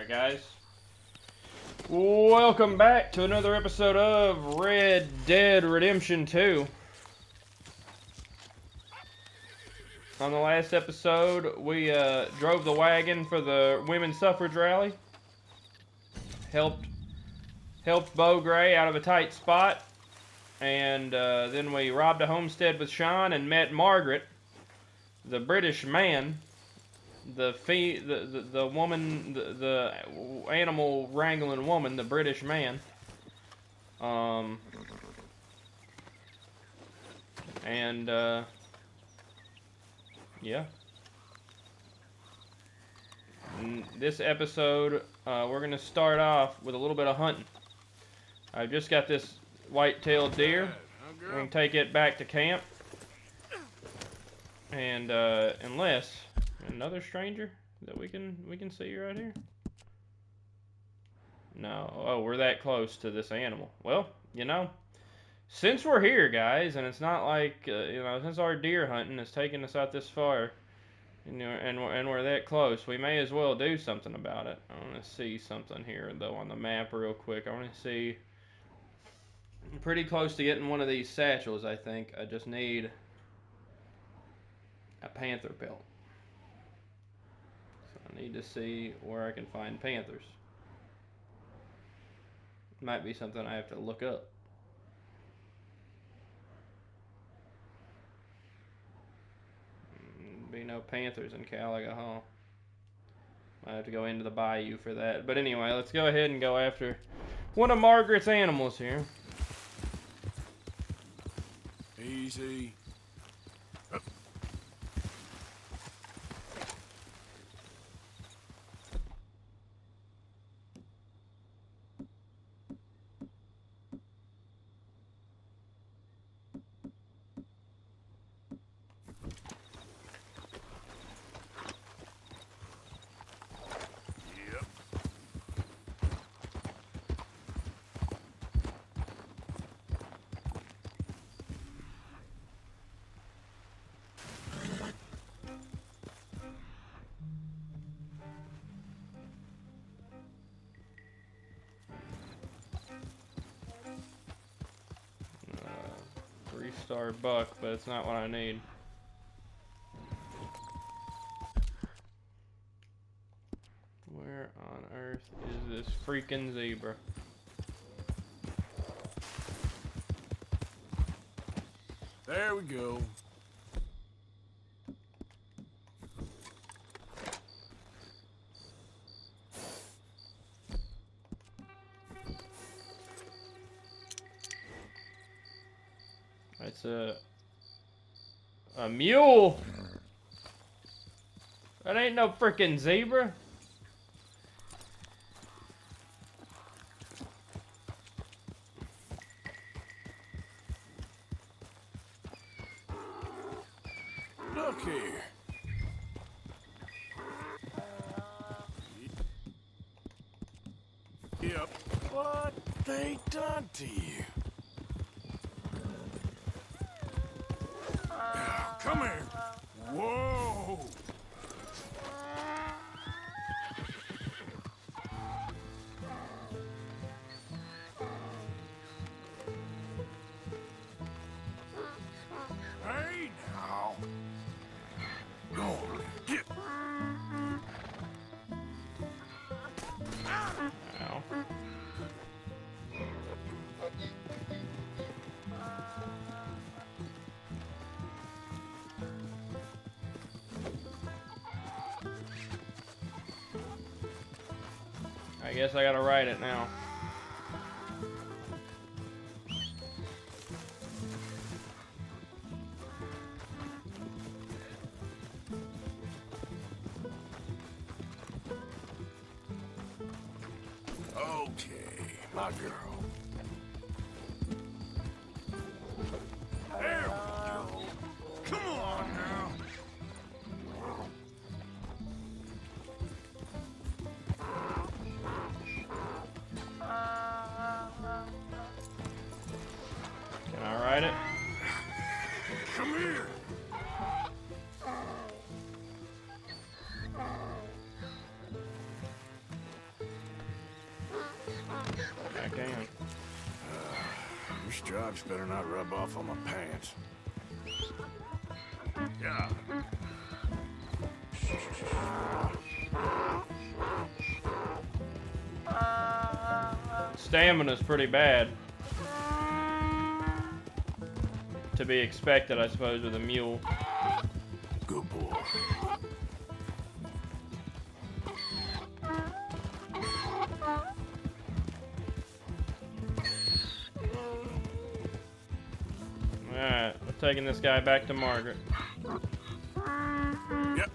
Alright guys, welcome back to another episode of Red Dead Redemption 2. On the last episode, we drove the wagon for the women's suffrage rally. Helped Beau Gray out of a tight spot. And then we robbed a homestead with Sean and met Margaret, the British man. The woman, the animal wrangling woman, the British man. Yeah. This episode, we're gonna start off with a little bit of hunting. I've just got this white-tailed deer. We're gonna take it back to camp. And unless another stranger that we can see right here. No, oh, we're that close to this animal. Well, you know, since we're here, guys, and it's not like since our deer hunting has taken us out this far, and we're that close, we may as well do something about it. I want to see something here though on the map real quick. I want to see. I'm pretty close to getting one of these satchels. I think I just need a panther pelt. I need to see where I can find panthers. Might be something I have to look up. Be no panthers in Caliga Hall. Might have to go into the bayou for that. But anyway, let's go ahead and go after one of Margaret's animals here. Easy. Star buck, but it's not what I need. Where on earth is this freaking zebra? There we go. It's a mule. That ain't no freaking zebra. Look here. Yep. What they done to you? Come here. Whoa. Hey now. Go. Get. Ow. I guess I gotta ride it now. Okay, my girl. There we go. Come on now. Can I ride it? Come here. drugs better not rub off on my pants. Yeah. Stamina's pretty bad. To be expected, I suppose, with a mule. Good boy. Alright, we're taking this guy back to Margaret. Yep.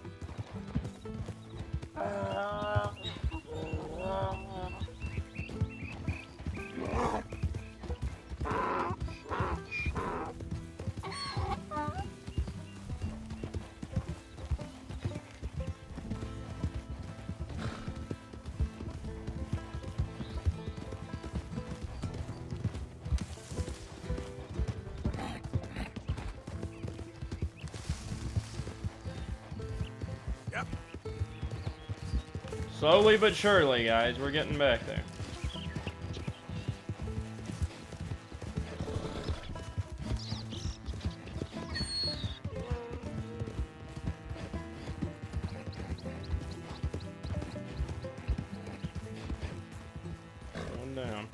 Yep. Slowly but surely, guys, we're getting back there. One down.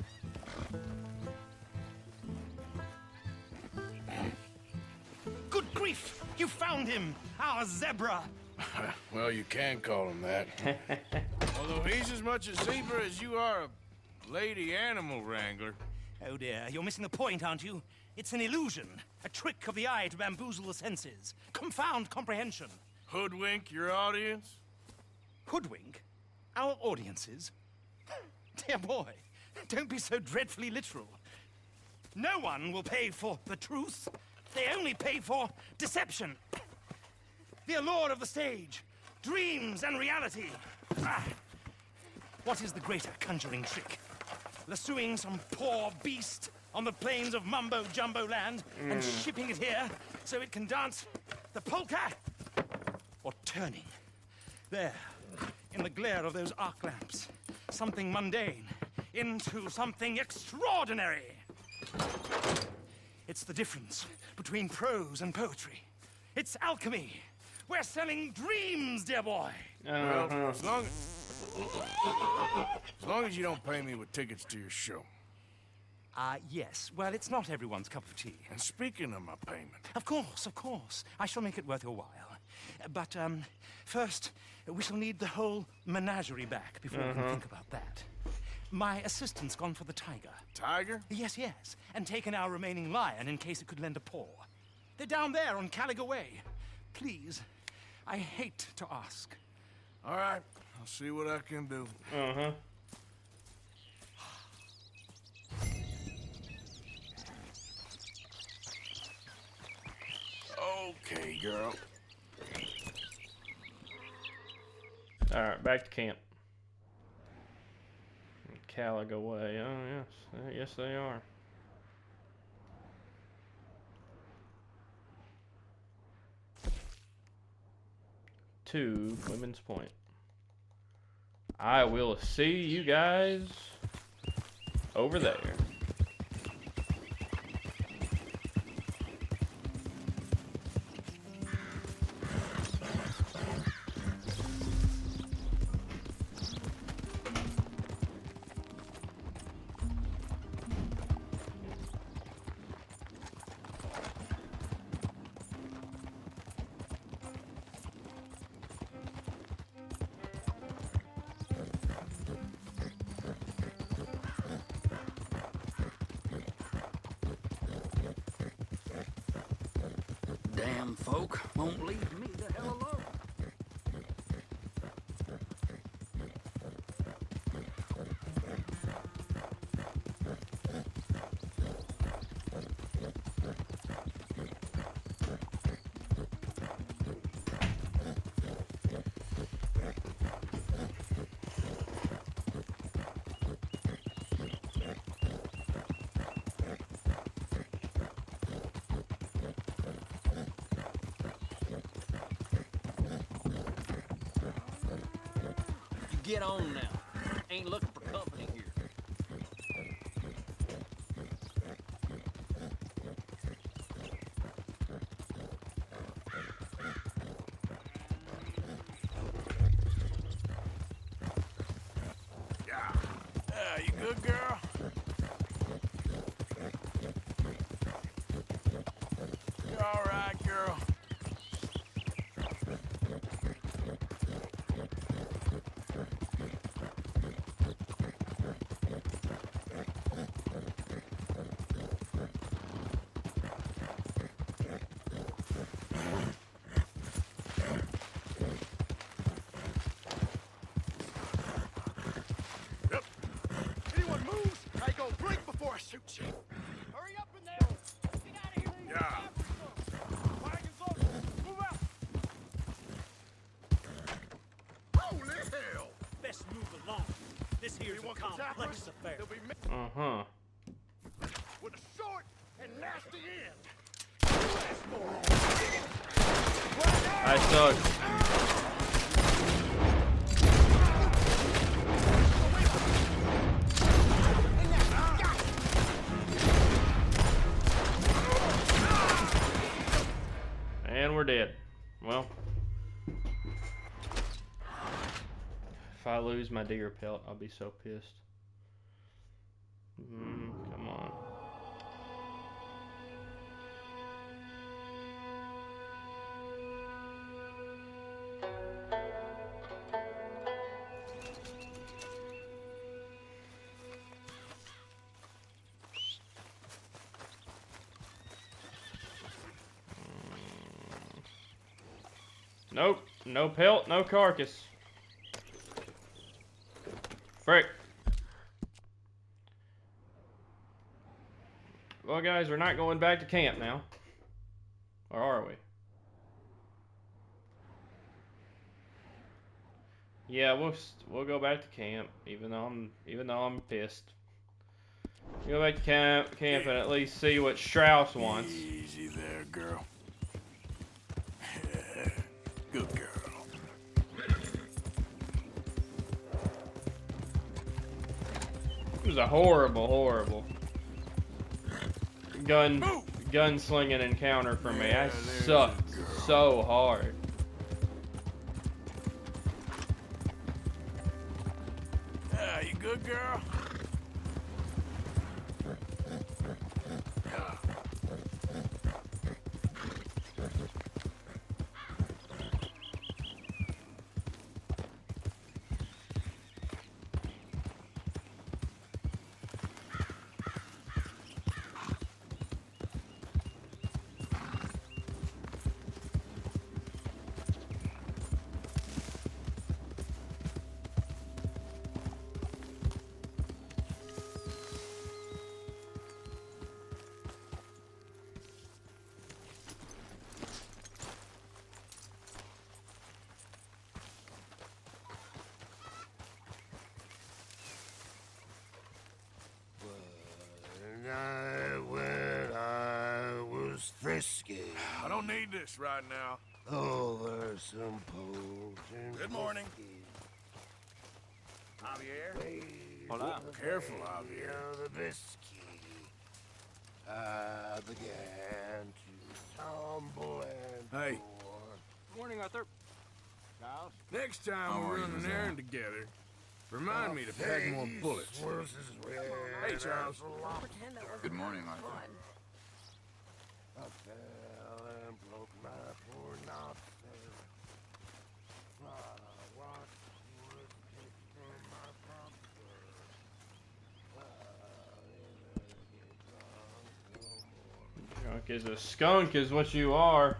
Good grief! You found him! Our zebra! Well, you can call him that. Although he's as much a zebra as you are a lady animal wrangler. Oh dear, you're missing the point, aren't you? It's an illusion. A trick of the eye to bamboozle the senses. Confound comprehension. Hoodwink your audience? Hoodwink? Our audiences? Dear boy, don't be so dreadfully literal. No one will pay for the truth. They only pay for deception. The allure of the stage, dreams and reality. Ah. What is the greater conjuring trick? Lassoing some poor beast on the plains of mumbo-jumbo land and shipping it here so it can dance the polka? Or turning, there, in the glare of those arc lamps, something mundane into something extraordinary? It's the difference between prose and poetry. It's alchemy. We're selling dreams, dear boy. Well, as long as you don't pay me with tickets to your show. Yes. Well, it's not everyone's cup of tea. And speaking of my payment, Of course. I shall make it worth your while. But, first, we shall need the whole menagerie back before we can think about that. My assistant's gone for the tiger. tiger? Yes. And taken our remaining lion in case it could lend a paw. They're down there on Caliga Way. Please, I hate to ask. All right, I'll see what I can do. Uh-huh. Okay, girl. Alright, back to camp. Caliga Way. Oh, yes. Yes, they are. To Women's Point. I will see you guys over there. Damn folk won't leave me the hell alone. Get on now. Ain't looking for company here. good, girl? You all right, girl? Anyone moves, I go blink before I shoot you. Hurry up in there! Get out of here! Yeah. Wagons up! Move out! Holy hell! Best move along. This here's a Anyone can complex tap us? affair. They'll be Uh-huh. with a short and nasty end. I suck. And we're dead. Well, if I lose my deer pelt, I'll be so pissed. Come on. Nope, no pelt, no carcass. Frick. Well, guys, we're not going back to camp now. Or are we? Yeah, we'll go back to camp, even though I'm pissed. Go back to camp and at least see what Straus wants. Easy there, girl. Good girl. It was a horrible gunslinging encounter for me. I sucked so hard. Yeah, you good, girl? When I was frisky. I don't need this right now. Over some potent Good morning. Javier. Hola. Careful, Javier. The whiskey. I began to tumble and Hey. pour. Good morning, Arthur. Charles. Next time we run an errand together, remind me to pack more bullets. Hey, Charles. Good morning, Arthur. I fell and broke my poor nostril. What was picked from my comfort? Drunk as a skunk is what you are.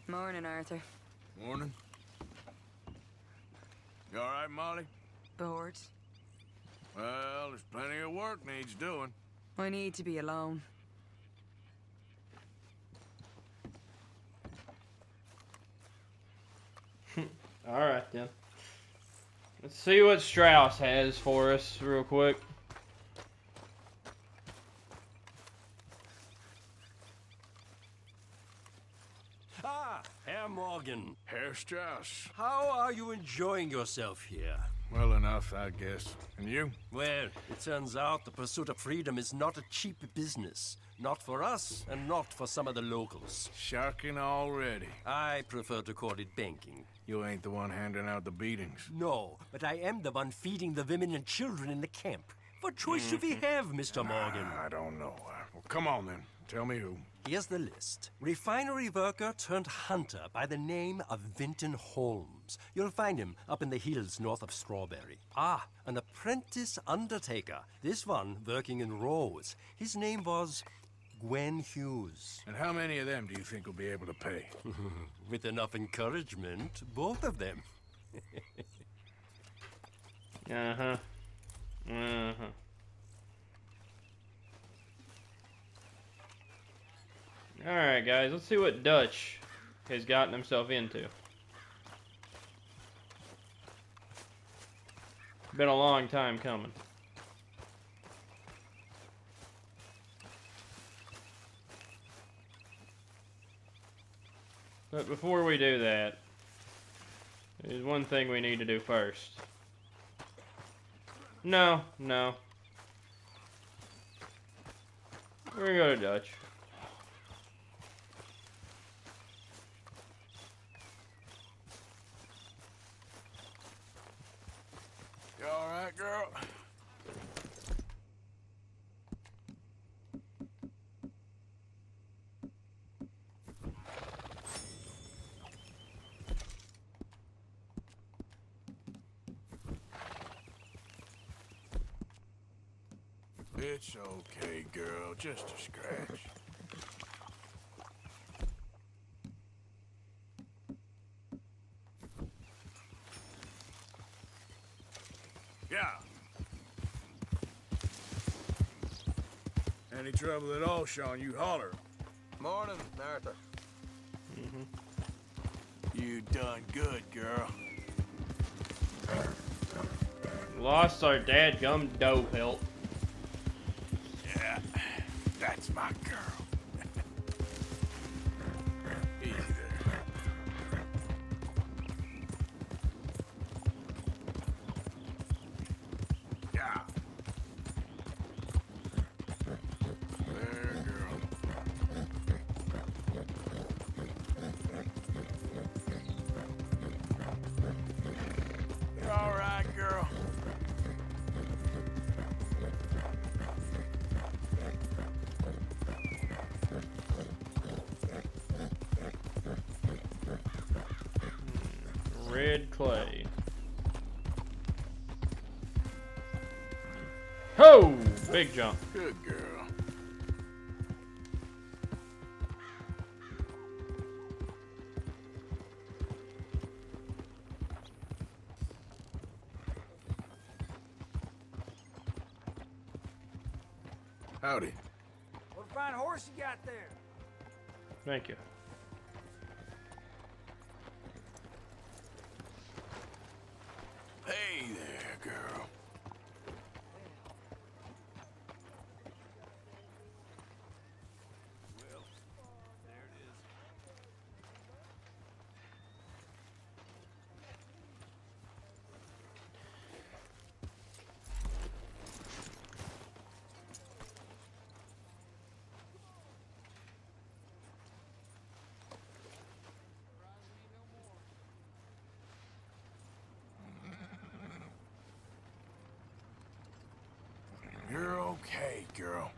Morning, Arthur. Morning. You all right, Molly? Bored? Well, there's plenty of work needs doing. I need to be alone. Alright then. Let's see what Straus has for us real quick. Ah, Herr Morgan. Herr Straus. How are you enjoying yourself here? Well enough, I guess. And you? Well, it turns out the pursuit of freedom is not a cheap business. Not for us, and not for some of the locals. Sharking already. I prefer to call it banking. You ain't the one handing out the beatings. No, but I am the one feeding the women and children in the camp. What choice do we have, Mr. Morgan? I don't know. Well, come on then. Tell me who. Here's the list. Refinery worker turned hunter by the name of Vinton Holmes. You'll find him up in the hills north of Strawberry. Ah, an apprentice undertaker. This one working in Rhodes. His name was Gwen Hughes. And how many of them do you think will be able to pay? With enough encouragement, both of them. Uh-huh. Uh-huh. Alright, guys, let's see what Dutch has gotten himself into. Been a long time coming. But before we do that, there's one thing we need to do first. No. We're gonna go to Dutch. You all right, girl? It's okay, girl. Just a scratch. Yeah. Any trouble at all, Sean, you holler. Morning, Arthur. You done good, girl. Lost our dadgum dough pelt. Yeah, that's my girl. Easy there. Yeah. There, girl. You all right, girl? Red clay. Ho! Big jump. Good girl. Howdy. What a fine horse you got there. Thank you. Hey there, girl. Well, there it is. You're okay, girl.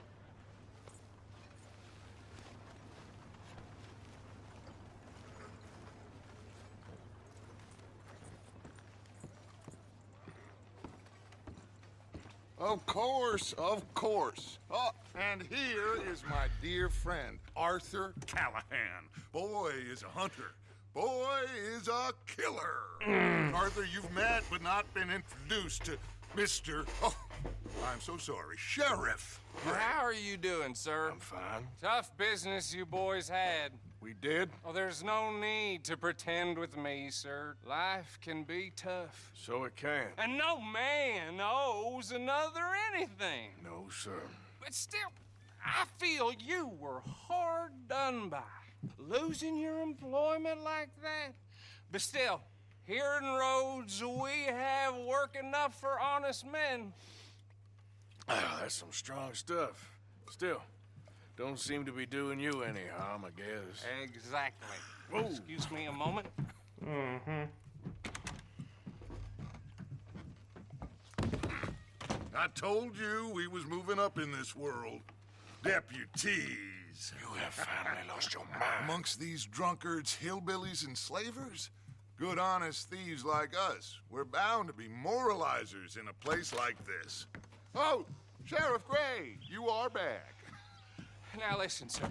Of course, of course. Oh, and here is my dear friend, Arthur Callahan. Boy is a hunter. boy is a killer. Arthur, you've met but not been introduced to Mr. Oh, I'm so sorry, Sheriff. How are you doing, sir? I'm fine. Tough business you boys had. We did? Oh, there's no need to pretend with me, sir. Life can be tough. So it can. And no man owes another anything. No, sir. But still, I feel you were hard done by. Losing your employment like that. But still, here in Rhodes, we have work enough for honest men. Ah, that's some strong stuff. Still, don't seem to be doing you any harm, I guess. Exactly. Whoa. Excuse me a moment. Mm-hmm. I told you we was moving up in this world. Deputies. You have finally lost your mind. Amongst these drunkards, hillbillies, and slavers? Good, honest thieves like us. We're bound to be moralizers in a place like this. Oh, Sheriff Gray, you are back. Now listen, sir.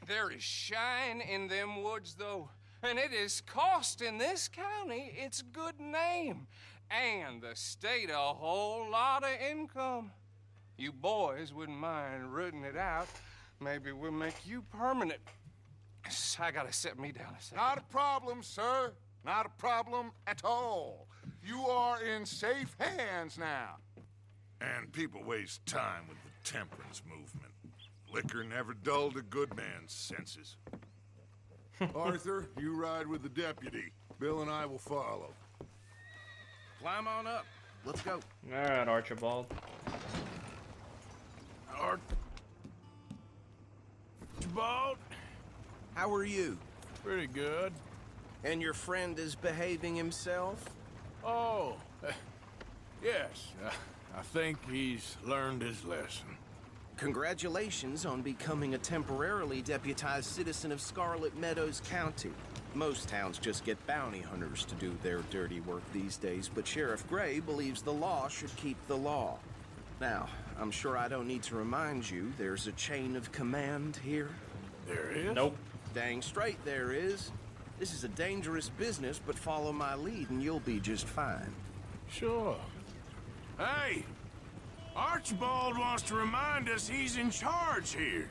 There is shine in them woods, though, and it is costing this county its good name and the state a whole lot of income. You boys wouldn't mind rooting it out. Maybe we'll make you permanent. I gotta set me down a second. Not a problem, sir. Not a problem at all. You are in safe hands now. And people waste time with the temperance movement. Liquor never dulled a good man's senses. Arthur, you ride with the deputy. Bill and I will follow. Climb on up. Let's go. All right, Archibald. Archibald? How are you? Pretty good. And your friend is behaving himself? Oh, yes. I think he's learned his lesson. Congratulations on becoming a temporarily deputized citizen of Scarlet Meadows County. Most towns just get bounty hunters to do their dirty work these days, but Sheriff Gray believes the law should keep the law. Now, I'm sure I don't need to remind you there's a chain of command here. There is? Nope. Dang straight there is. This is a dangerous business, but follow my lead and you'll be just fine. Sure. Hey! Archibald wants to remind us he's in charge here.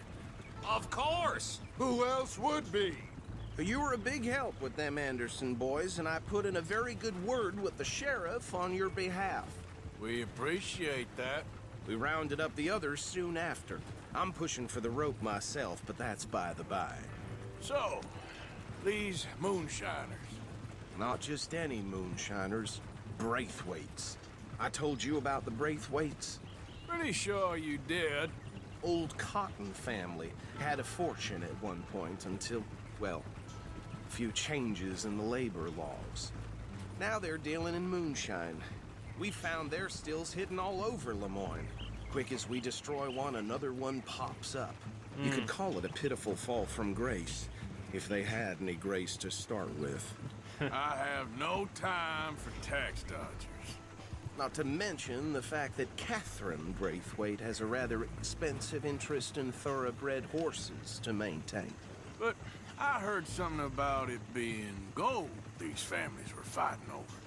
Of course. Who else would be? You were a big help with them Anderson boys, and I put in a very good word with the sheriff on your behalf. We appreciate that. We rounded up the others soon after. I'm pushing for the rope myself, but that's by the by. So, these moonshiners. Not just any moonshiners, Braithwaites. I told you about the Braithwaites? Pretty sure you did. Old Cotton family had a fortune at one point until, well, a few changes in the labor laws. Now they're dealing in moonshine. We found their stills hidden all over Lemoyne. Quick as we destroy one, another one pops up. You could call it a pitiful fall from grace, if they had any grace to start with. I have no time for tax dodgers. Not to mention the fact that Catherine Braithwaite has a rather expensive interest in thoroughbred horses to maintain. But I heard something about it being gold these families were fighting over.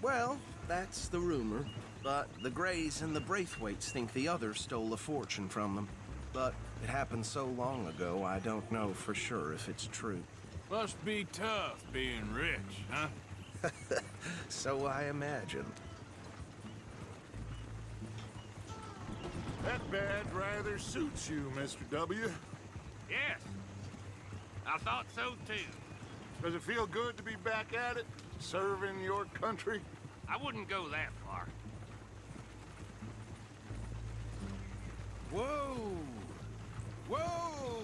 Well, that's the rumor. But the Grays and the Braithwaites think the others stole a fortune from them. But it happened so long ago, I don't know for sure if it's true. Must be tough being rich, huh? So I imagine. That badge rather suits you, Mr. W. Yes. I thought so, too. Does it feel good to be back at it, serving your country? I wouldn't go that far. Whoa! Whoa!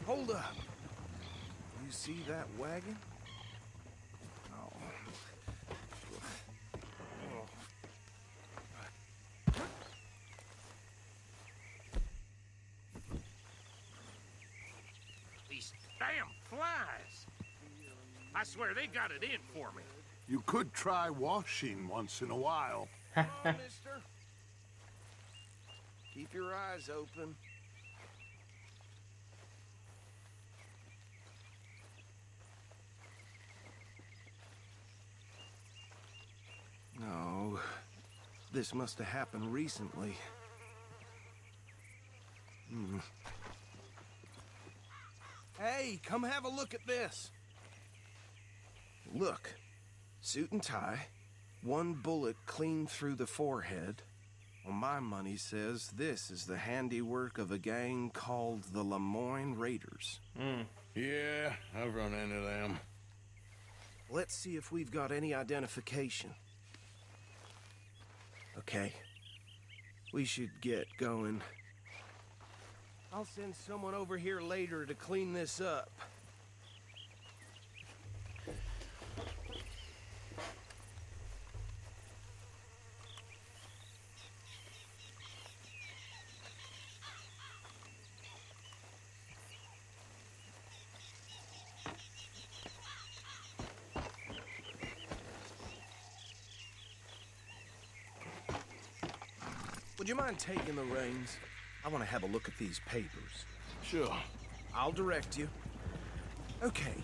Hold up. You see that wagon? Oh. These damn flies. I swear they got it in for me. You could try washing once in a while. Come on, mister. Keep your eyes open. This must have happened recently. Hey, come have a look at this. Look, suit and tie, one bullet clean through the forehead. Well, my money says this is the handiwork of a gang called the Lemoyne Raiders. Yeah, I've run into them. Let's see if we've got any identification. Okay. We should get going. I'll send someone over here later to clean this up. Would you mind taking the reins? I want to have a look at these papers. Sure. I'll direct you. Okay.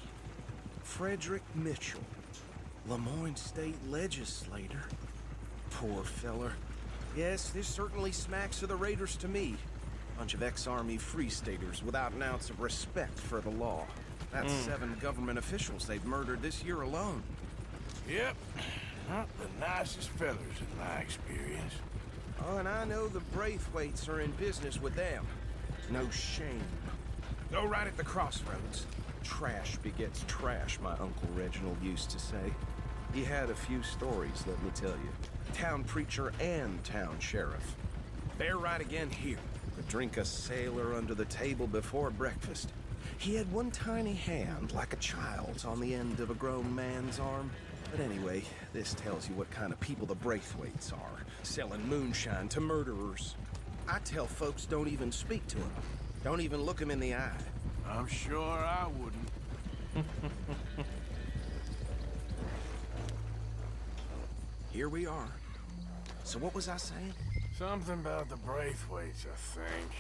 Frederick Mitchell, Lemoyne State Legislator. Poor feller. Yes, this certainly smacks of the Raiders to me. Bunch of ex-Army Free Staters without an ounce of respect for the law. That's 7 government officials they've murdered this year alone. Yep. Not the nicest fellas in my experience. Oh, and I know the Braithwaites are in business with them. No shame. Go right at the crossroads. Trash begets trash, my Uncle Reginald used to say. He had a few stories, let me tell you. Town preacher and town sheriff. They're right again here. Could drink a sailor under the table before breakfast. He had one tiny hand, like a child's, on the end of a grown man's arm. But anyway, this tells you what kind of people the Braithwaites are. Selling moonshine to murderers. I tell folks don't even speak to them. Don't even look them in the eye. I'm sure I wouldn't. Here we are. So what was I saying? Something about the Braithwaites, I think.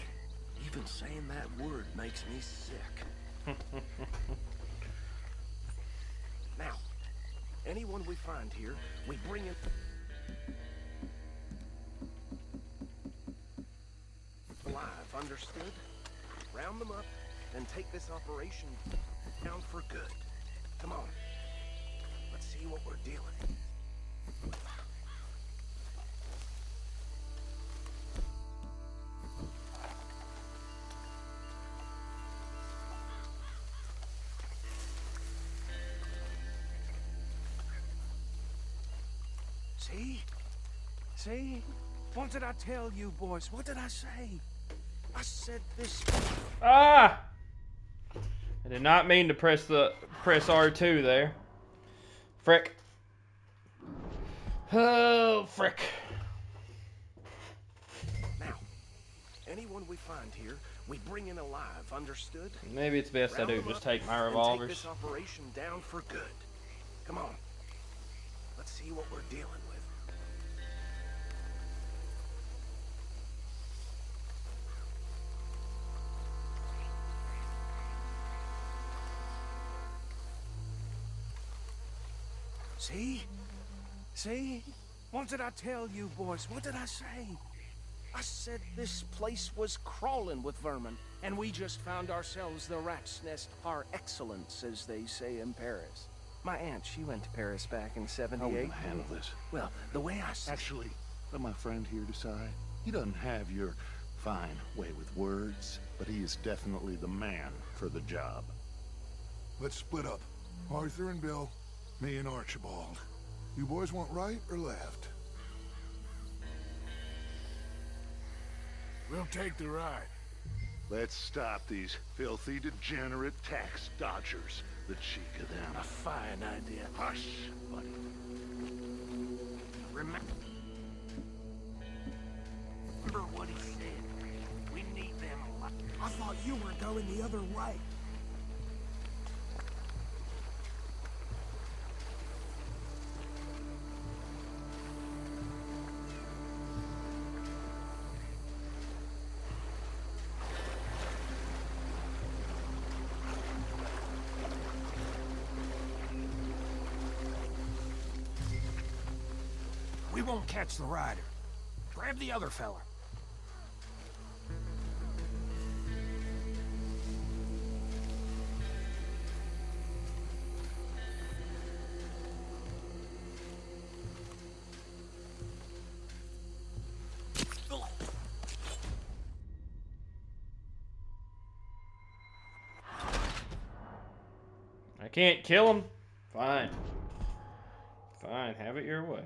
Even saying that word makes me sick. Now, anyone we find here, we bring in... alive, understood? Round them up, and take this operation down for good. Come on. Let's see what we're dealing with. See? See? What did I tell you, boys? What did I say? I said this... Ah! I did not mean to press R2 there. Frick. Oh, frick. Now, anyone we find here, we bring in alive, understood? Maybe it's best I do just take my and revolvers. take this operation down for good. Come on. Let's see what we're dealing with. See? See? What did I tell you, boys? What did I say? I said this place was crawling with vermin, and we just found ourselves the rat's nest par excellence, as they say in Paris. My aunt, she went to Paris back in '78. How are we gonna handle this? Well, the way I see... Actually, let my friend here decide. He doesn't have your fine way with words, but he is definitely the man for the job. Let's split up. Arthur and Bill, me and Archibald. You boys want right or left? We'll take the right. Let's stop these filthy, degenerate tax dodgers. The cheek of them. A fine idea. Hush, buddy. Remember what he said. We need them alive. I thought you were going the other way. We won't catch the rider. Grab the other fella. I can't kill him. Fine. Fine, have it your way.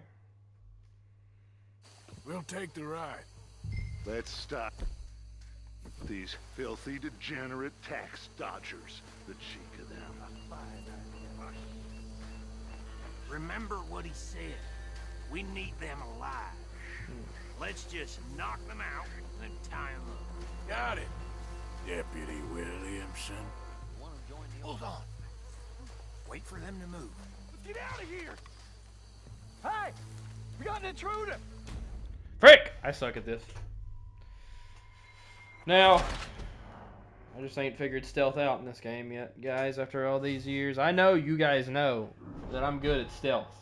We'll take the ride. Let's stop these filthy, degenerate tax dodgers. The cheek of them. Remember what he said. We need them alive. Let's just knock them out and tie them up. Got it, Deputy Williamson. Hold on. Wait for them to move. Let's get out of here! Hey! We got an intruder! Frick! I suck at this. Now, I just ain't figured stealth out in this game yet, guys, after all these years. I know you guys know that I'm good at stealth.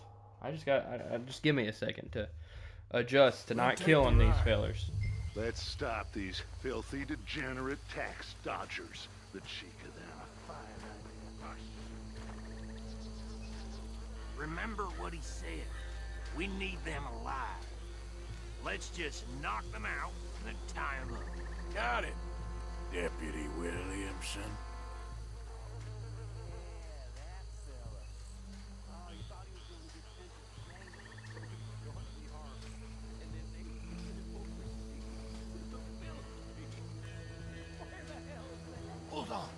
Just give me a second to adjust to not killing these fellers. Let's stop these filthy, degenerate tax dodgers. The cheek of them. Remember what he said. We need them alive. Let's just knock them out and tie them up. Got it, Deputy Williamson. Hold on.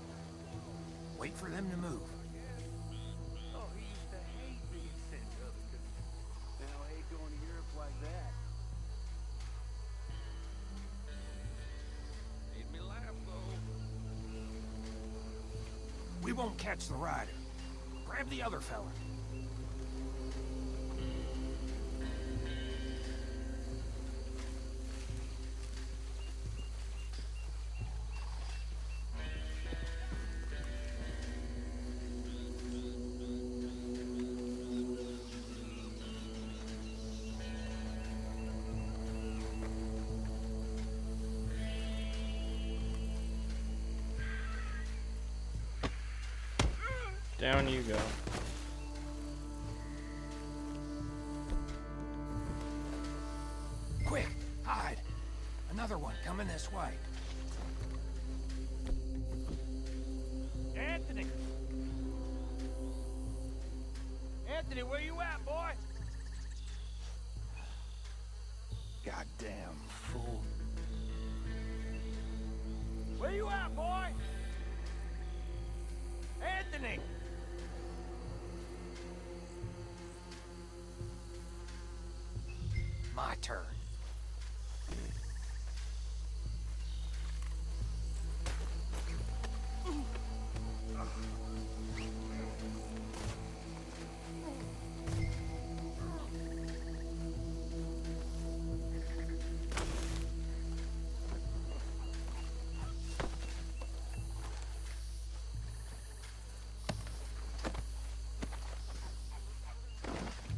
Wait for them to move. Oh, he used to hate being sent up because now I hate going to Europe like that. Made me laugh, though. We won't catch the rider. Grab the other fella. Down you go. Quick, hide. Another one coming this way. Anthony! Anthony, where you at, boy? Goddamn fool. Where you at, boy? Anthony! My turn.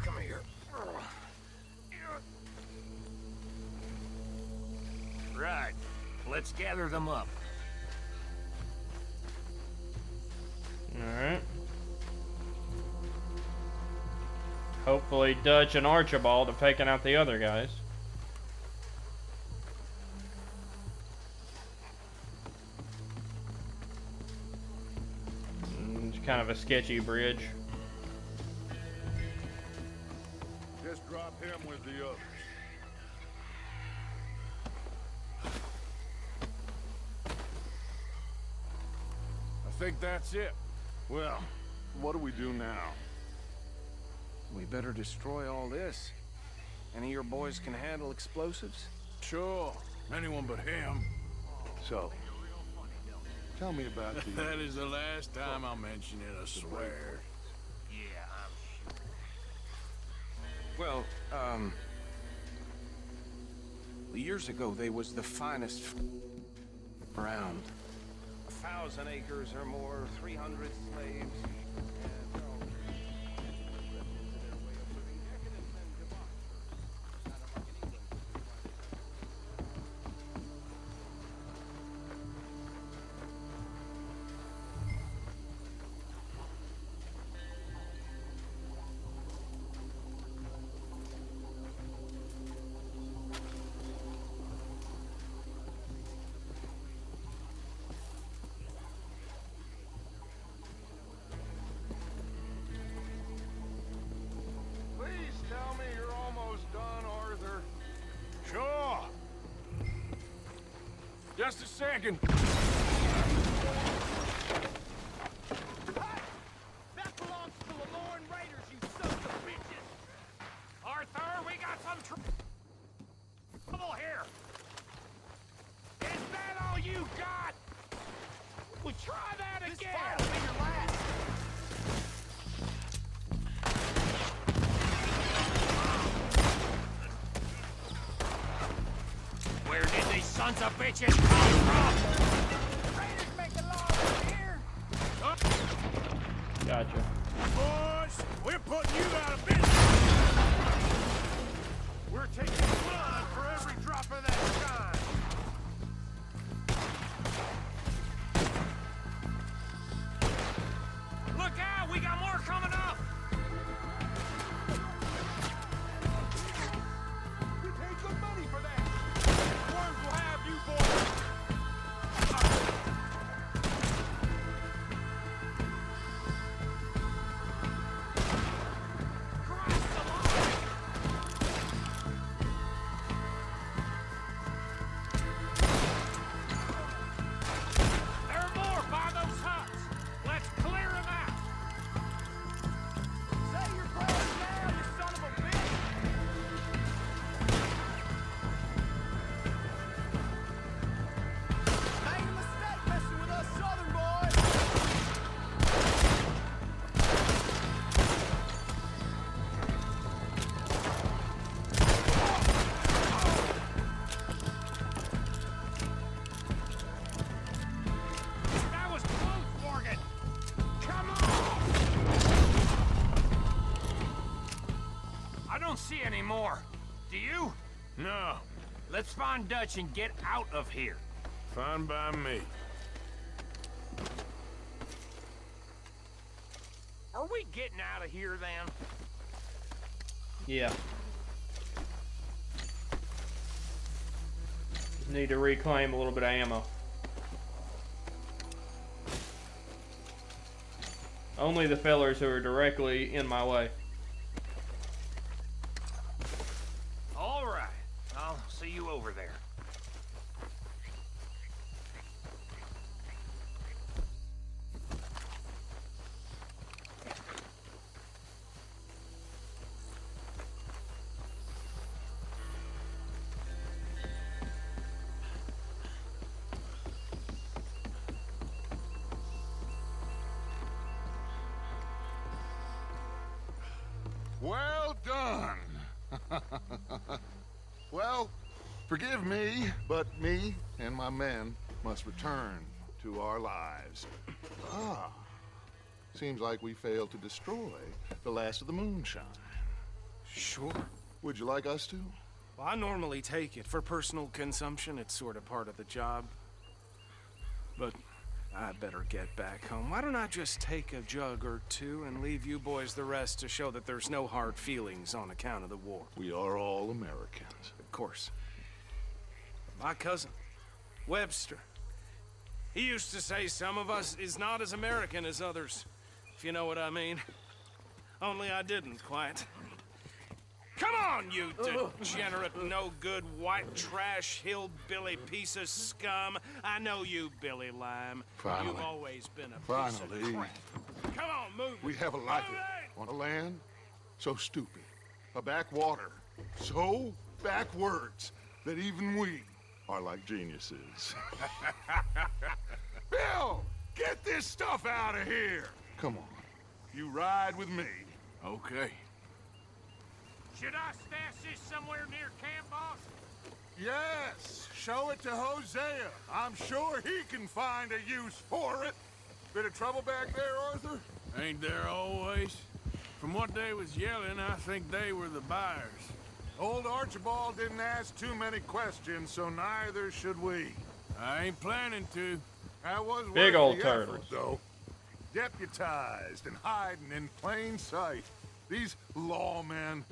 Come here. Right. Let's gather them up. Alright. Hopefully Dutch and Archibald have taken out the other guys. It's kind of a sketchy bridge. Just drop him with the others. I think that's it. Well, what do we do now? We better destroy all this. Any of your boys can handle explosives? Sure. Anyone but him. So, tell me about the... That is the last time I'll mention it, I swear. Yeah, I'm sure. Well, years ago they was the finest around. 1,000 acres or more, 300 slaves. on, Arthur. Sure. Just a second. Hey! That belongs to the Lemoyne Raiders, you sons of bitches! Arthur, we got some trouble here. Is that all you got? Well, try that again. This fight will be your last. Where did these sons of bitches come from? Raiders make the law over here. Gotcha. Boys, we're putting you out of business. We're taking blood for every drop of that shine. Look out, we got more coming up. We paid good money for that. Worms will have you boys. There are more by those huts. Let's clear them out. Say your prayers now, you son of a bitch. Made a mistake messing with us southern boys. That was close, Morgan. Come on. I don't see any more. Do you? No, Let's find Dutch and get out of here. fine by me. Are we getting out of here then? Yeah. Just need to reclaim a little bit of ammo. Only the fellers who are directly in my way. All right. I'll see you over there. Well done. Well, forgive me, but me and my men must return to our lives. Ah, seems like we failed to destroy the last of the Moonshine. Sure. Would you like us to? Well, I normally take it for personal consumption. It's sort of part of the job. But I better get back home. Why don't I just take a jug or two and leave you boys the rest to show that there's no hard feelings on account of the war? We are all Americans. Of course. My cousin, Webster, he used to say some of us is not as American as others, if you know what I mean. Only I didn't quite. Come on, you degenerate, no-good, white trash, hillbilly piece of scum. I know you, Billy Lime. Finally. You've always been a piece Finally. of crap. Come on, move it. We have a life on a land so stupid, a backwater so backwards that even we are like geniuses. Bill, get this stuff out of here. Come on, you ride with me. Okay. Should I stash this somewhere near camp, boss? Yes, show it to Hosea. I'm sure he can find a use for it. Bit of trouble back there, Arthur? Ain't there always? From what they was yelling, I think they were the buyers. Old Archibald didn't ask too many questions, so neither should we. I ain't planning to. That was Big worth old the turtles. effort, though. Deputized and hiding in plain sight. These lawmen,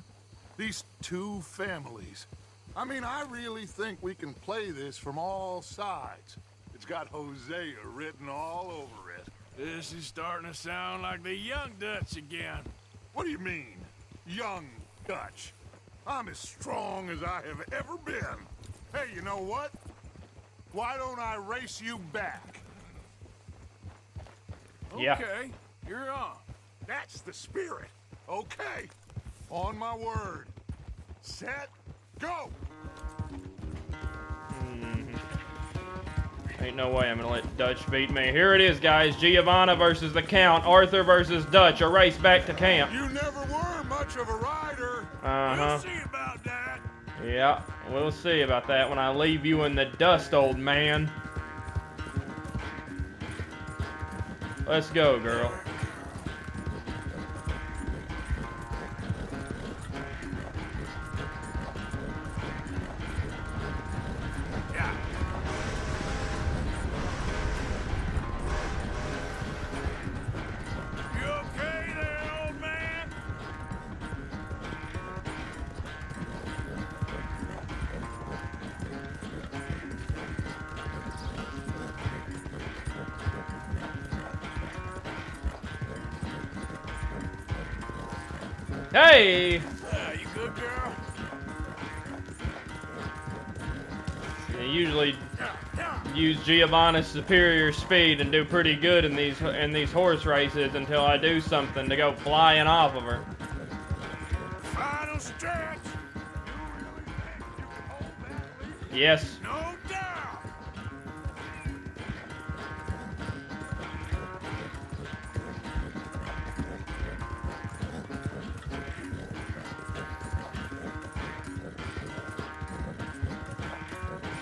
these two families. I mean, I really think we can play this from all sides. It's got Hosea written all over it. This is starting to sound like the young Dutch again. What do you mean, young Dutch? I'm as strong as I have ever been. Hey, you know what? Why don't I race you back? Yeah. Okay, you're on. That's the spirit. Okay, on my word. Set, go! Ain't no way I'm gonna let Dutch beat me. Here it is, guys. Giovanna versus the Count. Arthur versus Dutch. A race back to camp. You never were much of a rider. Uh-huh. We'll see about that. Yeah, we'll see about that when I leave you in the dust, old man. Let's go, girl. Hey! You good, girl? I usually use Giovanna's superior speed and do pretty good in these horse races until I do something to go flying off of her. Final stretch. Yes. No doubt.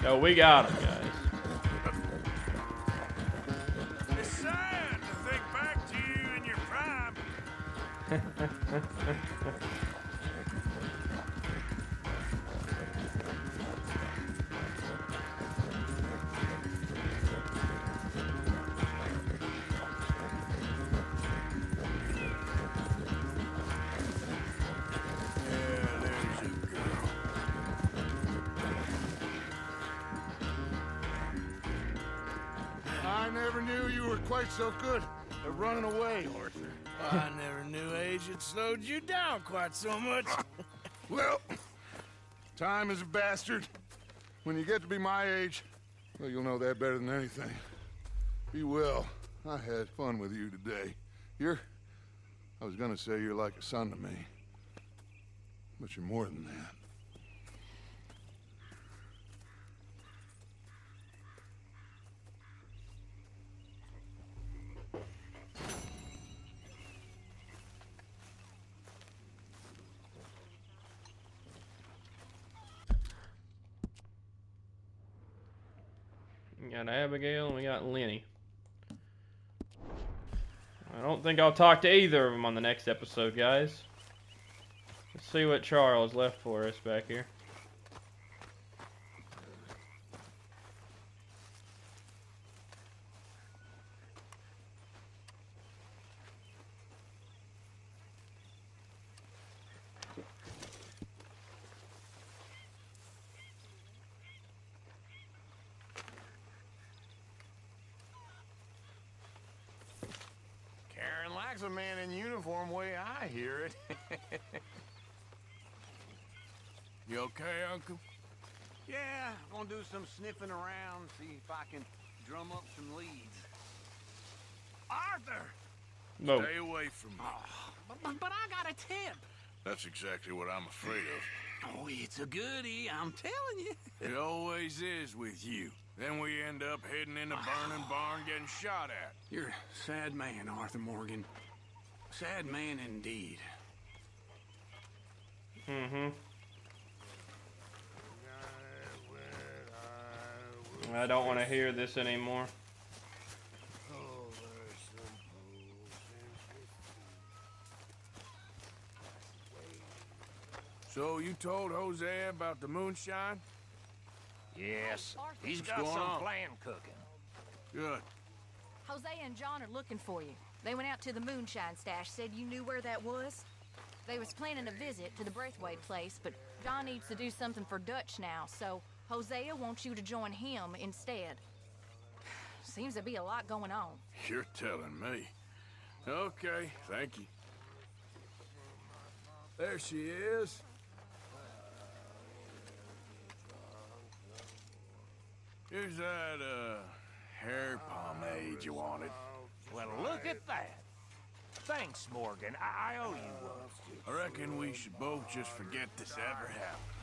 So we got him, guys. It's sad to think back to you in your prime. I never knew you were quite so good at running away, Arthur. I never knew age had slowed you down quite so much. Well, time is a bastard. When you get to be my age, well, you'll know that better than anything. Be well. I had fun with you today. I was gonna say you're like a son to me, but you're more than that. We got Abigail and we got Lenny. I don't think I'll talk to either of them on the next episode, guys. Let's see what Charles left for us back here. Karen likes a man in uniform, way I hear it. You okay, Uncle? Yeah, gonna do some sniffing around, see if I can drum up some leads. Arthur! No. Stay away from me. But I got a tip. That's exactly what I'm afraid of. Oh, it's a goodie, I'm telling you. It always is with you. Then we end up heading in a burning barn getting shot at. You're a sad man, Arthur Morgan. Sad man indeed. Mm-hmm. I don't want to hear this anymore. So you told Hosea about the moonshine? Yes, he's What's got going some on? plan cooking. Good. Hosea and John are looking for you. They went out to the Moonshine stash, said you knew where that was. They was planning a visit to the Braithwaite place, but John needs to do something for Dutch now, so Hosea wants you to join him instead. Seems to be a lot going on. You're telling me. Okay, thank you. There she is. Here's that, hair pomade you wanted. Well, look at that. Thanks, Morgan. I owe you one. I reckon we should both just forget this ever happened.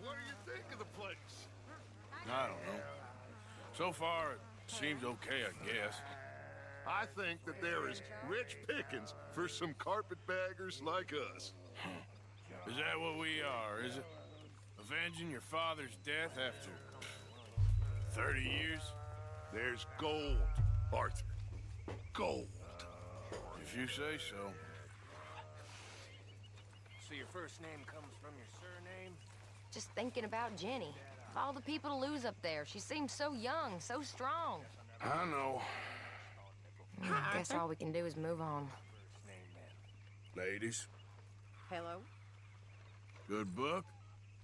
What do you think of the place? I don't know. So far, it seems okay, I guess. I think that there is rich pickings for some carpetbaggers like us. Is that what we are, is it? Avenging your father's death after 30 years? There's gold, Arthur. Gold. If you say so. So your first name comes from your surname? Just thinking about Jenny. Of all the people to lose up there, she seems so young, so strong. I know. I guess all we can do is move on. Ladies, Hello? good book?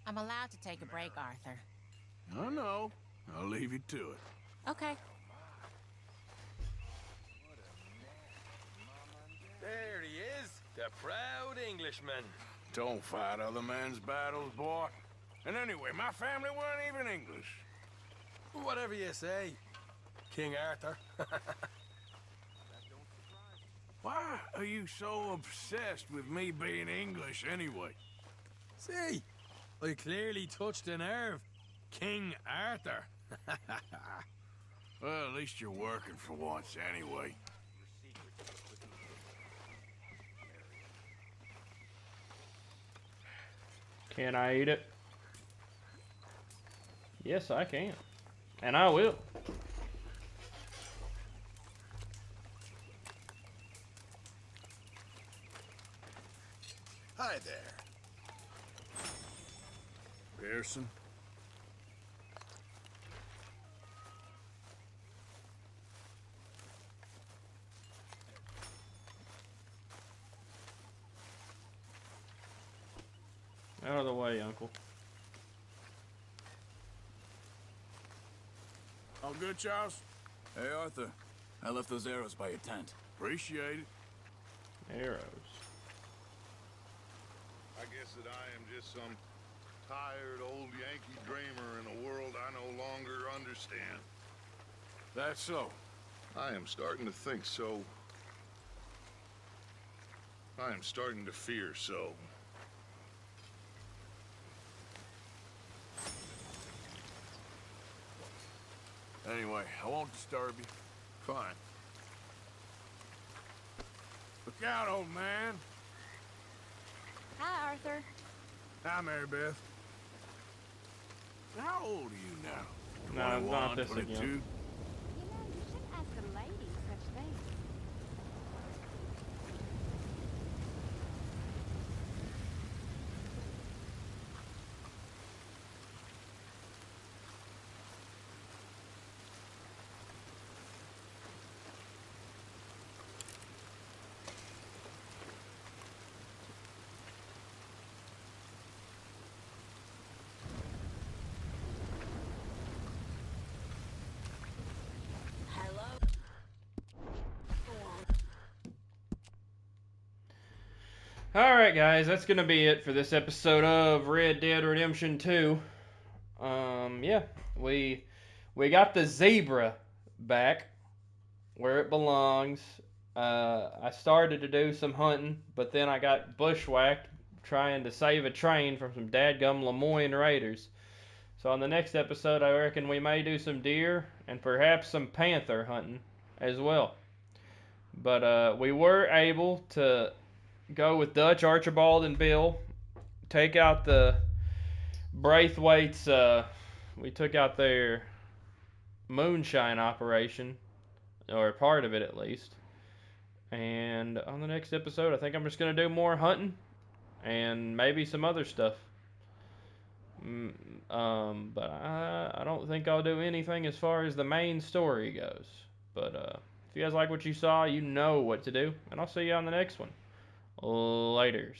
I'm allowed to take a break, Arthur. I know. I'll leave you to it. Okay. There he is, the proud Englishman. Don't fight other men's battles, boy. And anyway, my family weren't even English. Whatever you say, King Arthur. Why are you so obsessed with me being English anyway? See, I clearly touched a nerve. King Arthur. Well, at least you're working for once anyway. Can I eat it? Yes, I can. And I will. Hi there. Pearson? Out of the way, Uncle. All good, Charles? Hey, Arthur. I left those arrows by your tent. Appreciate it. Arrows. I guess that I am just some tired old Yankee dreamer in a world I no longer understand. That's so. I am starting to think so. I am starting to fear so. Anyway, I won't disturb you. Fine. Look out, old man. Hi, Arthur. Hi, Mary Beth. How old are you now? No, 21, not this 22? again. You should ask a lady such things. Alright guys, that's gonna be it for this episode of Red Dead Redemption 2. Yeah, we got the zebra back where it belongs. I started to do some hunting, but then I got bushwhacked trying to save a train from some dadgum Lemoyne Raiders. So on the next episode, I reckon we may do some deer and perhaps some panther hunting as well. But we were able to go with Dutch, Archibald, and Bill. Take out the Braithwaite's, we took out their Moonshine operation, or part of it at least. And on the next episode, I think I'm just going to do more hunting and maybe some other stuff. But I don't think I'll do anything as far as the main story goes. But if you guys like what you saw, you know what to do. And I'll see you on the next one. Laters.